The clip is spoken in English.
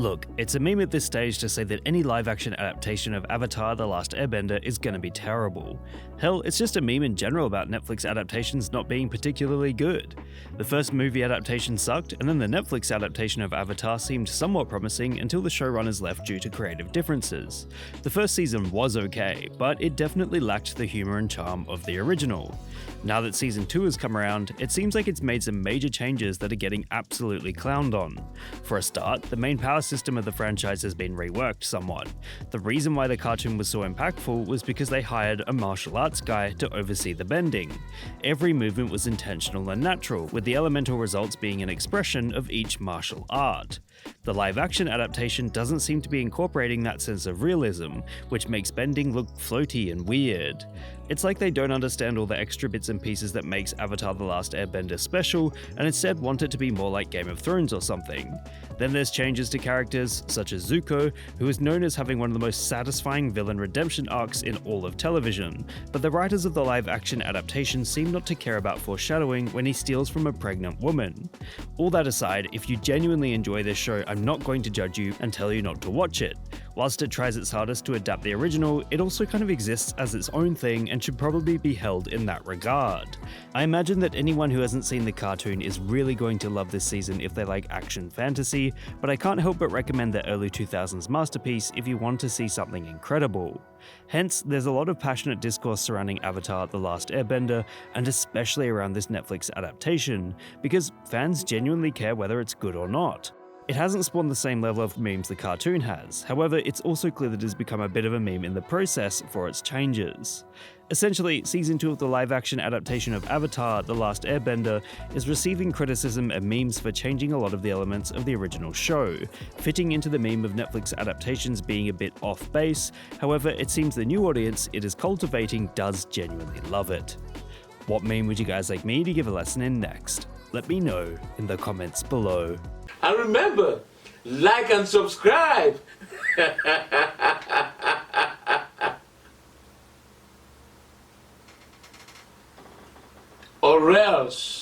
Look, it's a meme at this stage to say that any live-action adaptation of Avatar: The Last Airbender is gonna be terrible. Hell, it's just a meme in general about Netflix adaptations not being particularly good. The first movie adaptation sucked, and then the Netflix adaptation of Avatar seemed somewhat promising until the showrunners left due to creative differences. The first season was okay, but it definitely lacked the humor and charm of the original. Now that season 2 has come around, it seems like it's made some major changes that are getting absolutely clowned on. For a start, the main power system of the franchise has been reworked somewhat. The reason why the cartoon was so impactful was because they hired a martial arts guy to oversee the bending. Every movement was intentional and natural, with the elemental results being an expression of each martial art. The live-action adaptation doesn't seem to be incorporating that sense of realism, which makes bending look floaty and weird. It's like they don't understand all the extra bits and pieces that makes Avatar: The Last Airbender special, and instead want it to be more like Game of Thrones or something. Then there's changes to characters, such as Zuko, who is known as having one of the most satisfying villain redemption arcs in all of television, but the writers of the live-action adaptation seem not to care about foreshadowing when he steals from a pregnant woman. All that aside, if you genuinely enjoy this show, I'm not going to judge you and tell you not to watch it. Whilst it tries its hardest to adapt the original, it also kind of exists as its own thing and should probably be held in that regard. I imagine that anyone who hasn't seen the cartoon is really going to love this season if they like action fantasy, but I can't help but recommend the early 2000s masterpiece if you want to see something incredible. Hence, there's a lot of passionate discourse surrounding Avatar: The Last Airbender, and especially around this Netflix adaptation, because fans genuinely care whether it's good or not. It hasn't spawned the same level of memes the cartoon has, however, it's also clear that it has become a bit of a meme in the process for its changes. Essentially, Season 2 of the live-action adaptation of Avatar: The Last Airbender is receiving criticism and memes for changing a lot of the elements of the original show, fitting into the meme of Netflix adaptations being a bit off-base. However, it seems the new audience it is cultivating does genuinely love it. What meme would you guys like me to give a lesson in next? Let me know in the comments below. And remember, like and subscribe. Or else.